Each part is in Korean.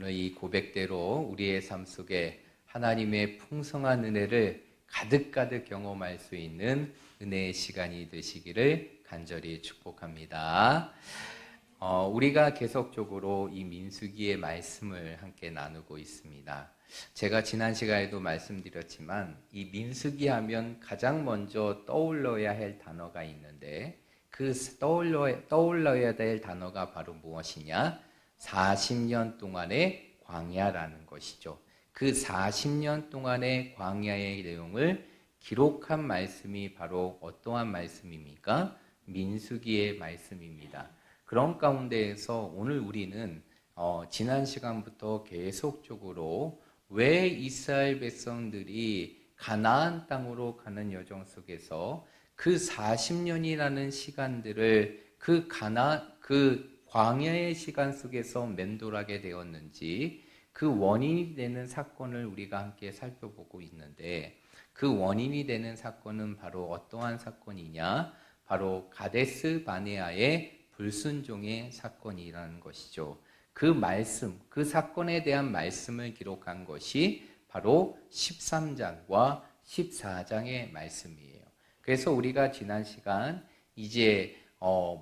오늘 이 고백대로 우리의 삶 속에 하나님의 풍성한 은혜를 가득가득 경험할 수 있는 은혜의 시간이 되시기를 간절히 축복합니다. 우리가 계속적으로 이 민수기의 말씀을 함께 나누고 있습니다. 제가 지난 시간에도 말씀드렸지만 이 민수기 하면 가장 먼저 떠올려야 할 단어가 있는데 그 떠올려야 될 단어가 바로 무엇이냐? 40년 동안의 광야라는 것이죠. 그 40년 동안의 광야의 내용을 기록한 말씀이 바로 어떠한 말씀입니까? 민수기의 말씀입니다. 그런 가운데에서 오늘 우리는 지난 시간부터 계속적으로 왜 이스라엘 백성들이 가나안 땅으로 가는 여정 속에서 그 40년이라는 시간들을 그 광야의 시간 속에서 맴돌하게 되었는지 그 원인이 되는 사건을 우리가 함께 살펴보고 있는데 그 원인이 되는 사건은 바로 어떠한 사건이냐? 바로 가데스 바네아의 불순종의 사건이라는 것이죠. 그 말씀, 그 사건에 대한 말씀을 기록한 것이 바로 13장과 14장의 말씀이에요. 그래서 우리가 지난 시간 이제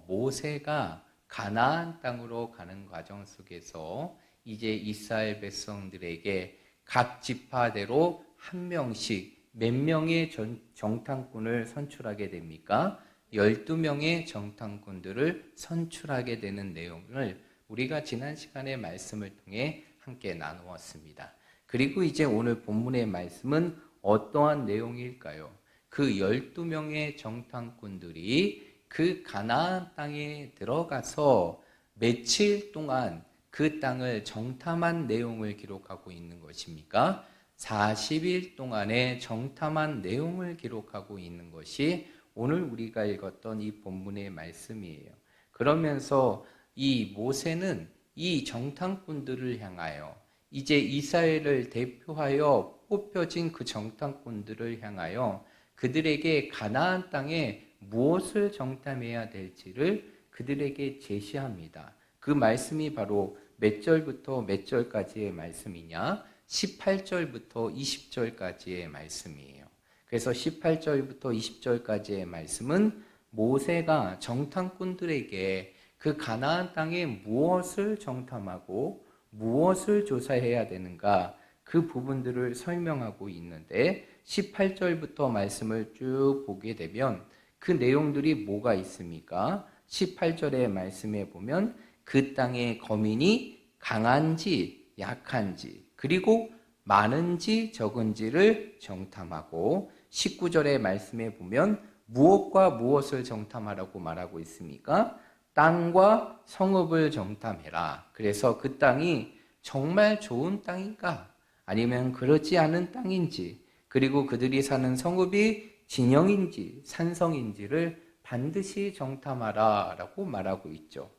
모세가 가나안 땅으로 가는 과정 속에서 이제 이스라엘 백성들에게 각 지파대로 한 명씩 몇 명의 정탐꾼을 선출하게 됩니까? 12명의 정탐꾼들을 선출하게 되는 내용을 우리가 지난 시간의 말씀을 통해 함께 나누었습니다. 그리고 이제 오늘 본문의 말씀은 어떠한 내용일까요? 그 12명의 정탐꾼들이 그 가나안 땅에 들어가서 며칠 동안 그 땅을 정탐한 내용을 기록하고 있는 것입니까? 40일 동안의 정탐한 내용을 기록하고 있는 것이 오늘 우리가 읽었던 이 본문의 말씀이에요. 그러면서 이 모세는 이 정탐꾼들을 향하여 이제 이스라엘을 대표하여 뽑혀진 그 정탐꾼들을 향하여 그들에게 가나안 땅에 무엇을 정탐해야 될지를 그들에게 제시합니다. 그 말씀이 바로 몇 절부터 몇 절까지의 말씀이냐? 18절부터 20절까지의 말씀이에요. 그래서 18절부터 20절까지의 말씀은 모세가 정탐꾼들에게 그 가나안 땅에 무엇을 정탐하고 무엇을 조사해야 되는가 그 부분들을 설명하고 있는데 18절부터 말씀을 쭉 보게 되면 그 내용들이 뭐가 있습니까? 18절의 말씀에 보면 그 땅의 거민이 강한지 약한지 그리고 많은지 적은지를 정탐하고 19절의 말씀에 보면 무엇과 무엇을 정탐하라고 말하고 있습니까? 땅과 성읍을 정탐해라. 그래서 그 땅이 정말 좋은 땅인가? 아니면 그렇지 않은 땅인지 그리고 그들이 사는 성읍이 진영인지 산성인지를 반드시 정탐하라 라고 말하고 있죠.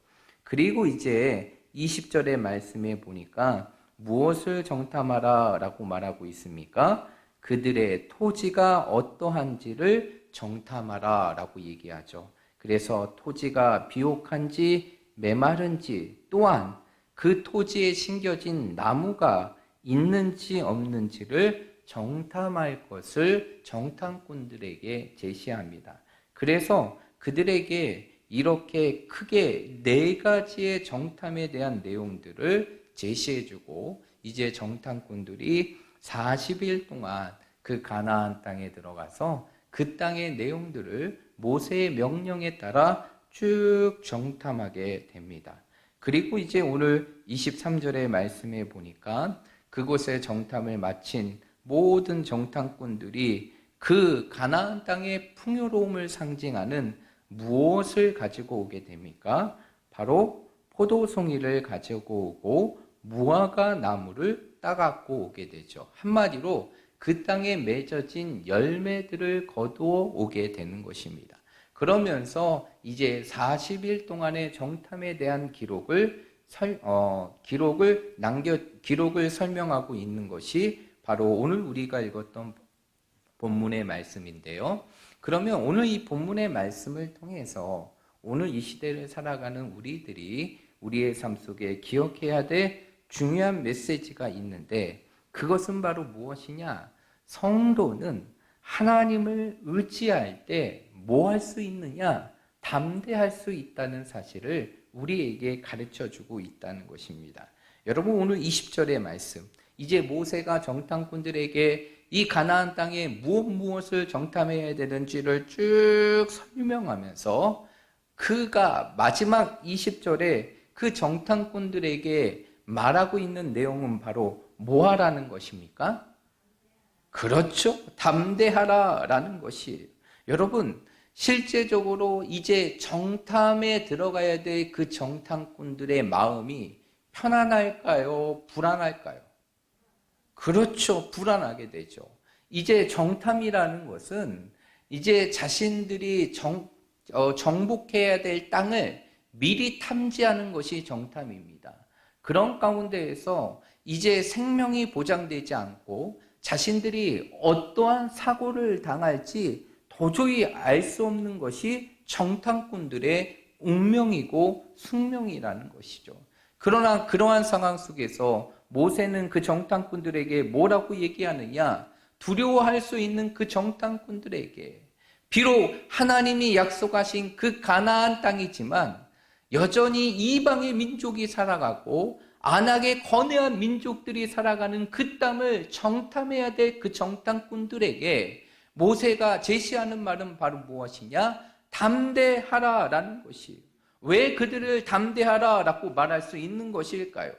그리고 이제 20절의 말씀에 보니까 무엇을 정탐하라 라고 말하고 있습니까? 그들의 토지가 어떠한지를 정탐하라 라고 얘기하죠. 그래서 토지가 비옥한지 메마른지 또한 그 토지에 심겨진 나무가 있는지 없는지를 정탐할 것을 정탐꾼들에게 제시합니다. 그래서 그들에게 이렇게 크게 4가지의 정탐에 대한 내용들을 제시해주고 이제 정탐꾼들이 40일 동안 그 가나안 땅에 들어가서 그 땅의 내용들을 모세의 명령에 따라 쭉 정탐하게 됩니다. 그리고 이제 오늘 23절의 말씀에 보니까 그곳에 정탐을 마친 모든 정탐꾼들이 그 가나안 땅의 풍요로움을 상징하는 무엇을 가지고 오게 됩니까? 바로 포도송이를 가지고 오고 무화과 나무를 따갖고 오게 되죠. 한마디로 그 땅에 맺어진 열매들을 거두어 오게 되는 것입니다. 그러면서 이제 40일 동안의 정탐에 대한 기록을 설명하고 있는 것이 바로 오늘 우리가 읽었던 본문의 말씀인데요. 그러면 오늘 이 본문의 말씀을 통해서 오늘 이 시대를 살아가는 우리들이 우리의 삶 속에 기억해야 될 중요한 메시지가 있는데 그것은 바로 무엇이냐? 성도는 하나님을 의지할 때 뭐 할 수 있느냐? 담대할 수 있다는 사실을 우리에게 가르쳐주고 있다는 것입니다. 여러분 오늘 20절의 말씀, 이제 모세가 정탐꾼들에게 이 가나안 땅에 무엇을 정탐해야 되는지를 쭉 설명하면서 그가 마지막 20절에 그 정탐꾼들에게 말하고 있는 내용은 바로 뭐 하라는 것입니까? 그렇죠. 담대하라라는 것이에요. 여러분, 실제적으로 이제 정탐에 들어가야 될 그 정탐꾼들의 마음이 편안할까요? 불안할까요? 그렇죠. 불안하게 되죠. 이제 정탐이라는 것은 이제 자신들이 정복해야 될 땅을 미리 탐지하는 것이 정탐입니다. 그런 가운데에서 이제 생명이 보장되지 않고 자신들이 어떠한 사고를 당할지 도저히 알 수 없는 것이 정탐꾼들의 운명이고 숙명이라는 것이죠. 그러나 그러한 상황 속에서 모세는 그 정탐꾼들에게 뭐라고 얘기하느냐? 두려워할 수 있는 그 정탐꾼들에게 비록 하나님이 약속하신 그 가나안 땅이지만 여전히 이방의 민족이 살아가고 안악에 거대한 민족들이 살아가는 그 땅을 정탐해야 될 그 정탐꾼들에게 모세가 제시하는 말은 바로 무엇이냐? 담대하라라는 것이에요. 왜 그들을 담대하라라고 말할 수 있는 것일까요?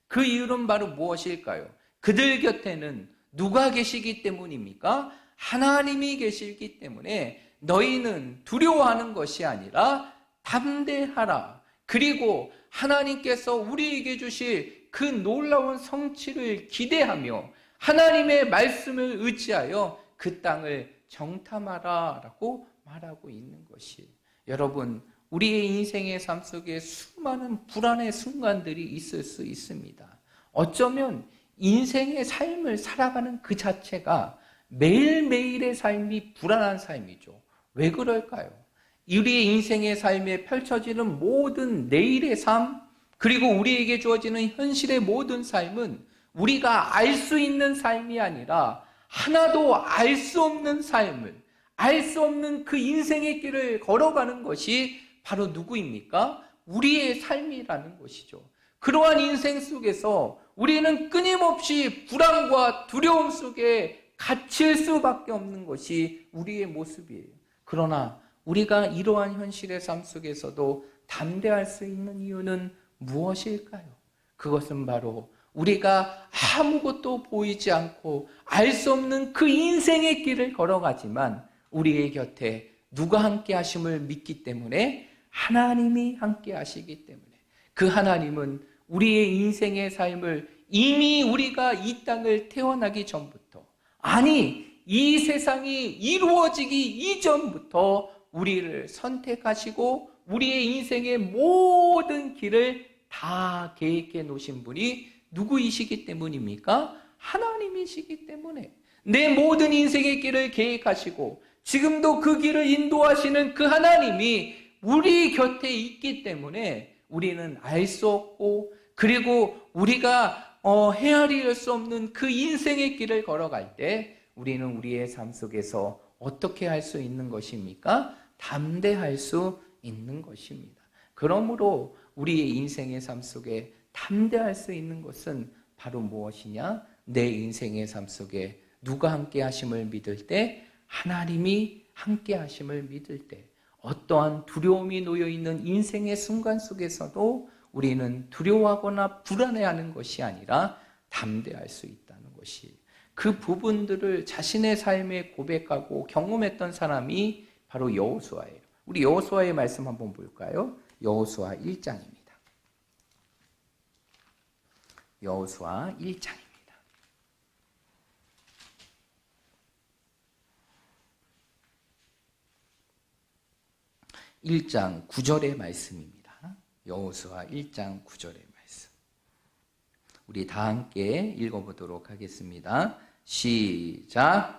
그 이유는 바로 무엇일까요? 그들 곁에는 누가 계시기 때문입니까? 하나님이 계시기 때문에 너희는 두려워하는 것이 아니라 담대하라. 그리고 하나님께서 우리에게 주실 그 놀라운 성취를 기대하며 하나님의 말씀을 의지하여 그 땅을 정탐하라라고 말하고 있는 것이, 여러분 우리의 인생의 삶 속에 수많은 불안의 순간들이 있을 수 있습니다. 어쩌면 인생의 삶을 살아가는 그 자체가 매일매일의 삶이 불안한 삶이죠. 왜 그럴까요? 우리의 인생의 삶에 펼쳐지는 모든 내일의 삶, 그리고 우리에게 주어지는 현실의 모든 삶은 우리가 알 수 있는 삶이 아니라 하나도 알 수 없는 삶을, 알 수 없는 그 인생의 길을 걸어가는 것이 바로 누구입니까? 우리의 삶이라는 것이죠. 그러한 인생 속에서 우리는 끊임없이 불안과 두려움 속에 갇힐 수밖에 없는 것이 우리의 모습이에요. 그러나 우리가 이러한 현실의 삶 속에서도 담대할 수 있는 이유는 무엇일까요? 그것은 바로 우리가 아무것도 보이지 않고 알 수 없는 그 인생의 길을 걸어가지만 우리의 곁에 누가 함께 하심을 믿기 때문에, 하나님이 함께 하시기 때문에, 그 하나님은 우리의 인생의 삶을 이미 우리가 이 땅을 태어나기 전부터, 아니 이 세상이 이루어지기 이전부터 우리를 선택하시고 우리의 인생의 모든 길을 다 계획해 놓으신 분이 누구이시기 때문입니까? 하나님이시기 때문에 내 모든 인생의 길을 계획하시고 지금도 그 길을 인도하시는 그 하나님이 우리 곁에 있기 때문에 우리는 알 수 없고, 그리고 우리가 헤아릴 수 없는 그 인생의 길을 걸어갈 때 우리는 우리의 삶 속에서 어떻게 할 수 있는 것입니까? 담대할 수 있는 것입니다. 그러므로 우리의 인생의 삶 속에 담대할 수 있는 것은 바로 무엇이냐? 내 인생의 삶 속에 누가 함께 하심을 믿을 때, 하나님이 함께 하심을 믿을 때, 어떠한 두려움이 놓여있는 인생의 순간 속에서도 우리는 두려워하거나 불안해하는 것이 아니라 담대할 수 있다는 것이, 그 부분들을 자신의 삶에 고백하고 경험했던 사람이 바로 여호수아예요. 우리 여호수아의 말씀 한번 볼까요? 여호수아 1장입니다. 여호수아 1장입니다. 1장 9절의 말씀입니다. 여호수아 1장 9절의 말씀. 우리 다 함께 읽어보도록 하겠습니다. 시작.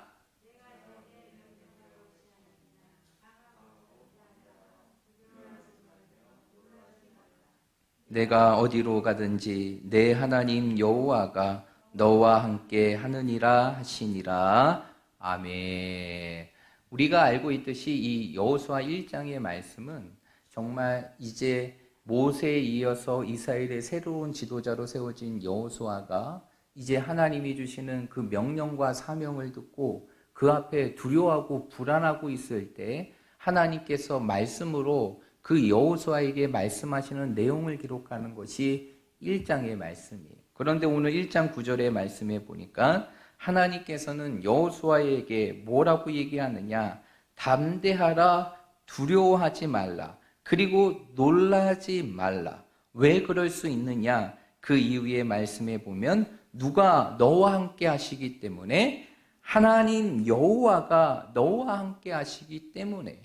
내가 어디로 가든지 내 하나님 여호와가 너와 함께 하느니라 하시니라. 아멘. 우리가 알고 있듯이 이 여호수아 1장의 말씀은 정말 이제 모세에 이어서 이스라엘의 새로운 지도자로 세워진 여호수아가 이제 하나님이 주시는 그 명령과 사명을 듣고 그 앞에 두려워하고 불안하고 있을 때 하나님께서 말씀으로 그 여호수아에게 말씀하시는 내용을 기록하는 것이 1장의 말씀이에요. 그런데 오늘 1장 9절의 말씀에 보니까 하나님께서는 여호수아에게 뭐라고 얘기하느냐? 담대하라, 두려워하지 말라, 그리고 놀라지 말라. 왜 그럴 수 있느냐? 그 이후의 말씀에 보면 누가 너와 함께 하시기 때문에, 하나님 여호와가 너와 함께 하시기 때문에,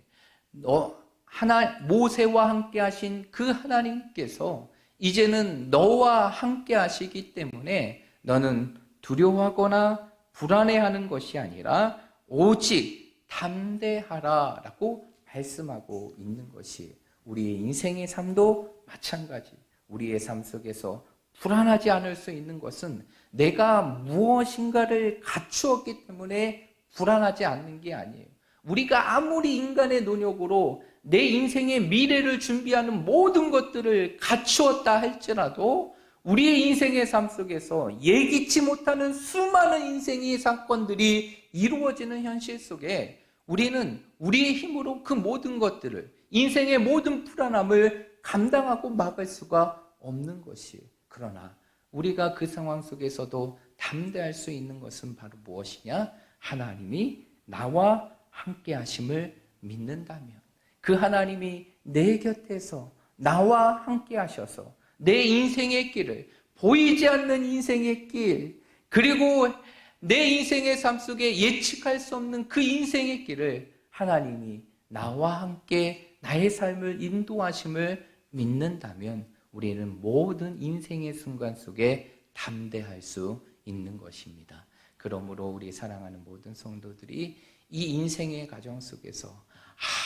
모세와 함께 하신 그 하나님께서 이제는 너와 함께 하시기 때문에 너는 두려워하거나 불안해하는 것이 아니라 오직 담대하라 라고 말씀하고 있는 것이, 우리의 인생의 삶도 마찬가지. 우리의 삶 속에서 불안하지 않을 수 있는 것은 내가 무엇인가를 갖추었기 때문에 불안하지 않는 게 아니에요. 우리가 아무리 인간의 노력으로 내 인생의 미래를 준비하는 모든 것들을 갖추었다 할지라도 우리의 인생의 삶 속에서 예기치 못하는 수많은 인생의 사건들이 이루어지는 현실 속에 우리는 우리의 힘으로 그 모든 것들을, 인생의 모든 불안함을 감당하고 막을 수가 없는 것이에요. 그러나 우리가 그 상황 속에서도 담대할 수 있는 것은 바로 무엇이냐? 하나님이 나와 함께 하심을 믿는다면, 그 하나님이 내 곁에서 나와 함께 하셔서 내 인생의 길을, 보이지 않는 인생의 길, 그리고 내 인생의 삶 속에 예측할 수 없는 그 인생의 길을 하나님이 나와 함께 나의 삶을 인도하심을 믿는다면 우리는 모든 인생의 순간 속에 담대할 수 있는 것입니다. 그러므로 우리 사랑하는 모든 성도들이 이 인생의 과정 속에서,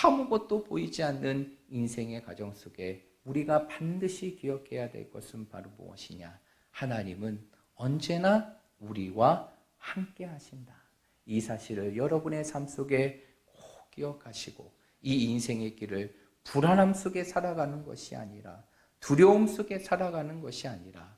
아무것도 보이지 않는 인생의 과정 속에 우리가 반드시 기억해야 될 것은 바로 무엇이냐? 하나님은 언제나 우리와 함께 하신다. 이 사실을 여러분의 삶 속에 꼭 기억하시고, 이 인생의 길을 불안함 속에 살아가는 것이 아니라, 두려움 속에 살아가는 것이 아니라,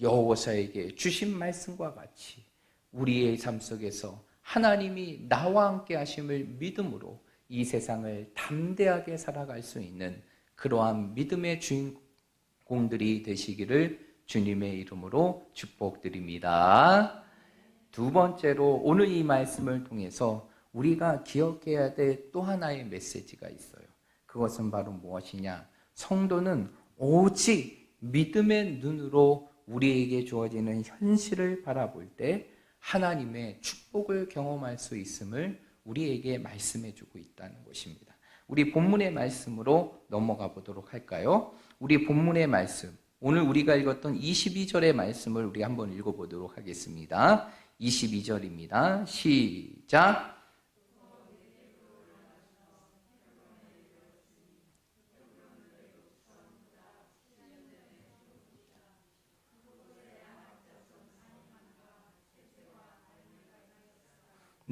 여호와에게 주신 말씀과 같이 우리의 삶 속에서 하나님이 나와 함께 하심을 믿음으로 이 세상을 담대하게 살아갈 수 있는 그러한 믿음의 주인공들이 되시기를 주님의 이름으로 축복드립니다. 두 번째로 오늘 이 말씀을 통해서 우리가 기억해야 될 또 하나의 메시지가 있어요. 그것은 바로 무엇이냐? 성도는 오직 믿음의 눈으로 우리에게 주어지는 현실을 바라볼 때 하나님의 축복을 경험할 수 있음을 우리에게 말씀해 주고 있다는 것입니다. 우리 본문의 말씀으로 넘어가 보도록 할까요? 우리 본문의 말씀, 오늘 우리가 읽었던 22절의 말씀을 우리 한번 읽어보도록 하겠습니다. 22절입니다. 시작.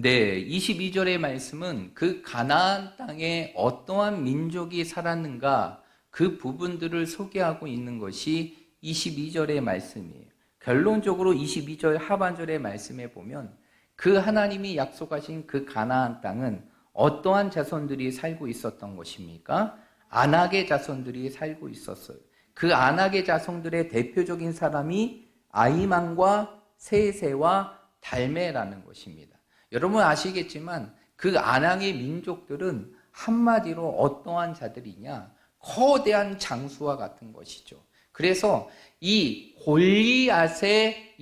네, 22절의 말씀은 그 가나안 땅에 어떠한 민족이 살았는가, 그 부분들을 소개하고 있는 것이 22절의 말씀이에요. 결론적으로 22절 하반절의 말씀에 보면 그 하나님이 약속하신 그 가나안 땅은 어떠한 자손들이 살고 있었던 것입니까? 아낙의 자손들이 살고 있었어요. 그 아낙의 자손들의 대표적인 사람이 아이만과 세세와 달메라는 것입니다. 여러분 아시겠지만 그 아낙의 민족들은 한마디로 어떠한 자들이냐? 거대한 장수와 같은 것이죠. 그래서 이 골리앗의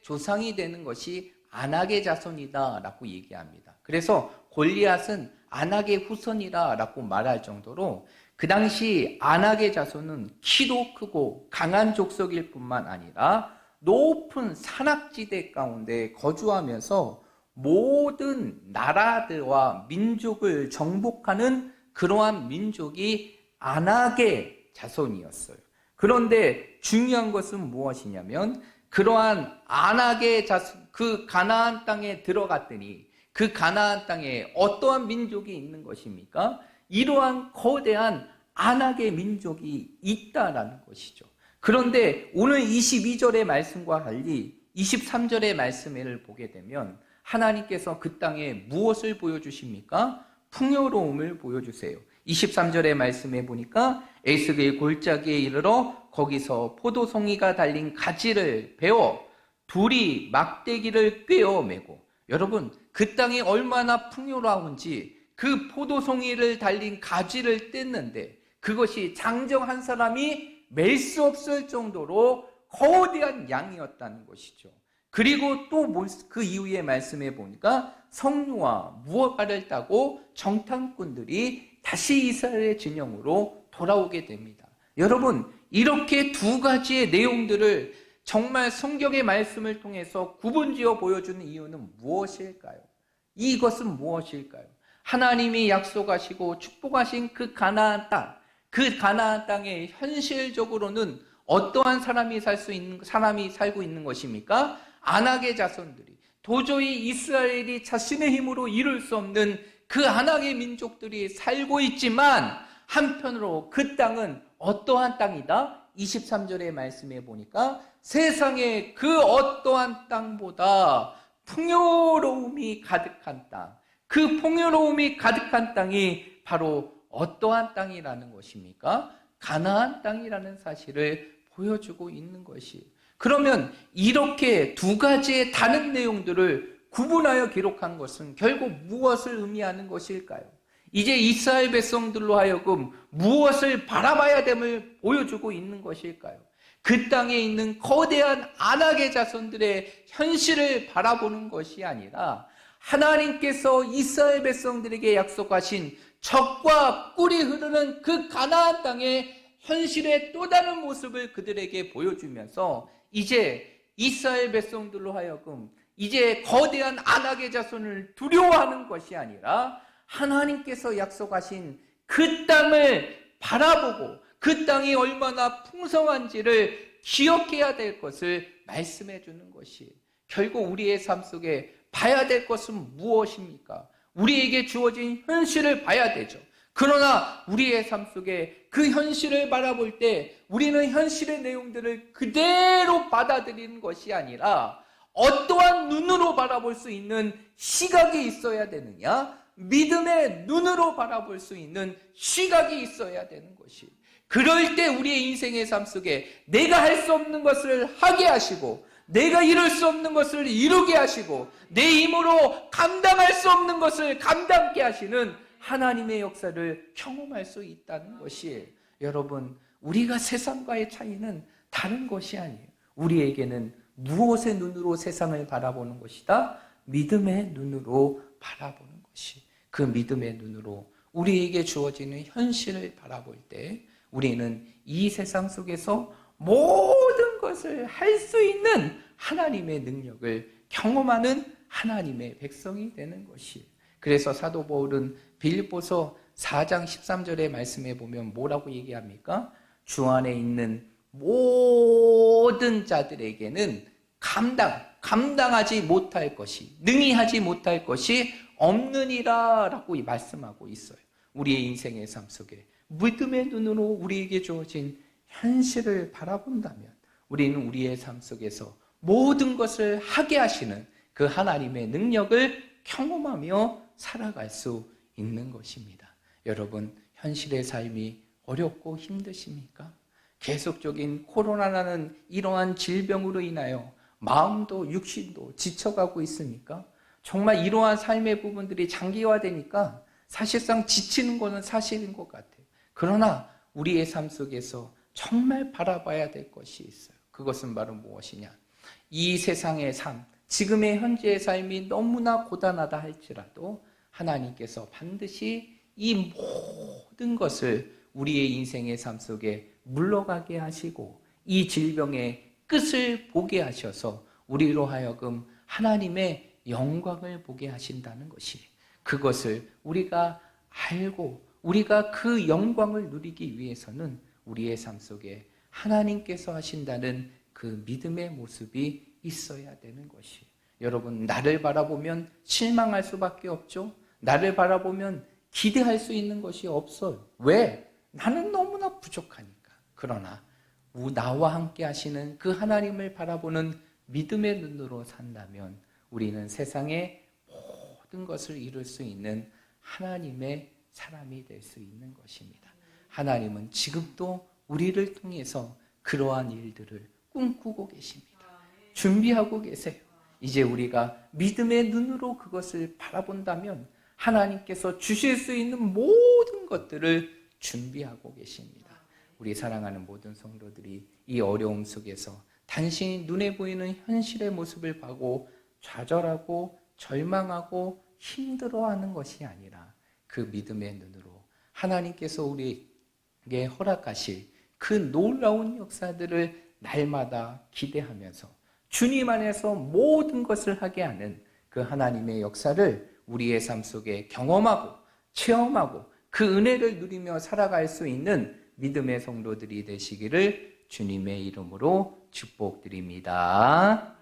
조상이 되는 것이 아낙의 자손이다라고 얘기합니다. 그래서 골리앗은 아낙의 후손이라고 말할 정도로 그 당시 아낙의 자손은 키도 크고 강한 족속일 뿐만 아니라 높은 산악지대 가운데 거주하면서 모든 나라들과 민족을 정복하는 그러한 민족이 아낙의 자손이었어요. 그런데 중요한 것은 무엇이냐면 그러한 아낙의 자손, 그 가나안 땅에 들어갔더니 그 가나안 땅에 어떠한 민족이 있는 것입니까? 이러한 거대한 아낙의 민족이 있다라는 것이죠. 그런데 오늘 22절의 말씀과 달리 23절의 말씀을 보게 되면 하나님께서 그 땅에 무엇을 보여주십니까? 풍요로움을 보여주세요. 23절의 말씀에 보니까 에스겔 골짜기에 이르러 거기서 포도송이가 달린 가지를 베어 둘이 막대기를 꿰어 매고, 여러분 그 땅이 얼마나 풍요로운지 그 포도송이를 달린 가지를 뗐는데 그것이 장정 한 사람이 맬 수 없을 정도로 거대한 양이었다는 것이죠. 그리고 또 그 이후의 말씀에 보니까 석류와 무화과를 따고 정탐꾼들이 다시 이스라엘의 진영으로 돌아오게 됩니다. 여러분, 이렇게 두 가지의 내용들을 정말 성경의 말씀을 통해서 구분지어 보여주는 이유는 무엇일까요? 이것은 무엇일까요? 하나님이 약속하시고 축복하신 그 가나안 땅, 그 가나안 땅에 현실적으로는 어떠한 사람이 살고 있는 것입니까? 아낙의 자손들이, 도저히 이스라엘이 자신의 힘으로 이룰 수 없는 그 아낙의 민족들이 살고 있지만, 한편으로 그 땅은 어떠한 땅이다? 23절의 말씀에 보니까 세상에 그 어떠한 땅보다 풍요로움이 가득한 땅, 그 풍요로움이 가득한 땅이 바로 어떠한 땅이라는 것입니까? 가나안 땅이라는 사실을 보여주고 있는 것이. 그러면 이렇게 두 가지의 다른 내용들을 구분하여 기록한 것은 결국 무엇을 의미하는 것일까요? 이제 이스라엘 백성들로 하여금 무엇을 바라봐야 됨을 보여주고 있는 것일까요? 그 땅에 있는 거대한 아낙의 자손들의 현실을 바라보는 것이 아니라 하나님께서 이스라엘 백성들에게 약속하신 젖과 꿀이 흐르는 그 가나안 땅의 현실의 또 다른 모습을 그들에게 보여주면서 이제 이스라엘 백성들로 하여금 이제 거대한 아낙의 자손을 두려워하는 것이 아니라 하나님께서 약속하신 그 땅을 바라보고 그 땅이 얼마나 풍성한지를 기억해야 될 것을 말씀해 주는 것이, 결국 우리의 삶 속에 봐야 될 것은 무엇입니까? 우리에게 주어진 현실을 봐야 되죠. 그러나 우리의 삶 속에 그 현실을 바라볼 때 우리는 현실의 내용들을 그대로 받아들이는 것이 아니라 어떠한 눈으로 바라볼 수 있는 시각이 있어야 되느냐? 믿음의 눈으로 바라볼 수 있는 시각이 있어야 되는 것이. 그럴 때 우리의 인생의 삶 속에 내가 할 수 없는 것을 하게 하시고, 내가 이룰 수 없는 것을 이루게 하시고, 내 힘으로 감당할 수 없는 것을 감당케 하시는 하나님의 역사를 경험할 수 있다는 것이, 여러분, 우리가 세상과의 차이는 다른 것이 아니에요. 우리에게는 무엇의 눈으로 세상을 바라보는 것이다? 믿음의 눈으로 바라보는 것이. 그 믿음의 눈으로 우리에게 주어지는 현실을 바라볼 때 우리는 이 세상 속에서 모든 것을 할 수 있는 하나님의 능력을 경험하는 하나님의 백성이 되는 것이. 그래서 사도 바울은 빌립보서 4장 13절의 말씀에 보면 뭐라고 얘기합니까? 주 안에 있는 모든 자들에게는 감당하지 못할 것이, 능히 하지 못할 것이 없느니라 라고 말씀하고 있어요. 우리의 인생의 삶 속에 믿음의 눈으로 우리에게 주어진 현실을 바라본다면 우리는 우리의 삶 속에서 모든 것을 하게 하시는 그 하나님의 능력을 경험하며 살아갈 수 있는 것입니다. 여러분, 현실의 삶이 어렵고 힘드십니까? 계속적인 코로나라는 이러한 질병으로 인하여 마음도 육신도 지쳐가고 있습니까? 정말 이러한 삶의 부분들이 장기화되니까 사실상 지치는 것은 사실인 것 같아요. 그러나 우리의 삶 속에서 정말 바라봐야 될 것이 있어요. 그것은 바로 무엇이냐? 이 세상의 삶, 지금의 현재의 삶이 너무나 고단하다 할지라도 하나님께서 반드시 이 모든 것을 우리의 인생의 삶 속에 물러가게 하시고 이 질병의 끝을 보게 하셔서 우리로 하여금 하나님의 영광을 보게 하신다는 것이, 그것을 우리가 알고 우리가 그 영광을 누리기 위해서는 우리의 삶 속에 하나님께서 하신다는 그 믿음의 모습이 있어야 되는 것이에요. 여러분, 나를 바라보면 실망할 수밖에 없죠. 나를 바라보면 기대할 수 있는 것이 없어요. 왜? 나는 너무나 부족하니까. 그러나 나와 함께 하시는 그 하나님을 바라보는 믿음의 눈으로 산다면 우리는 세상의 모든 것을 이룰 수 있는 하나님의 사람이 될 수 있는 것입니다. 하나님은 지금도 우리를 통해서 그러한 일들을 꿈꾸고 계십니다. 준비하고 계세요. 이제 우리가 믿음의 눈으로 그것을 바라본다면 하나님께서 주실 수 있는 모든 것들을 준비하고 계십니다. 우리 사랑하는 모든 성도들이 이 어려움 속에서 단순히 눈에 보이는 현실의 모습을 보고 좌절하고 절망하고 힘들어하는 것이 아니라 그 믿음의 눈으로 하나님께서 우리에게 허락하실 그 놀라운 역사들을 날마다 기대하면서 주님 안에서 모든 것을 하게 하는 그 하나님의 역사를 우리의 삶 속에 경험하고 체험하고 그 은혜를 누리며 살아갈 수 있는 믿음의 성도들이 되시기를 주님의 이름으로 축복드립니다.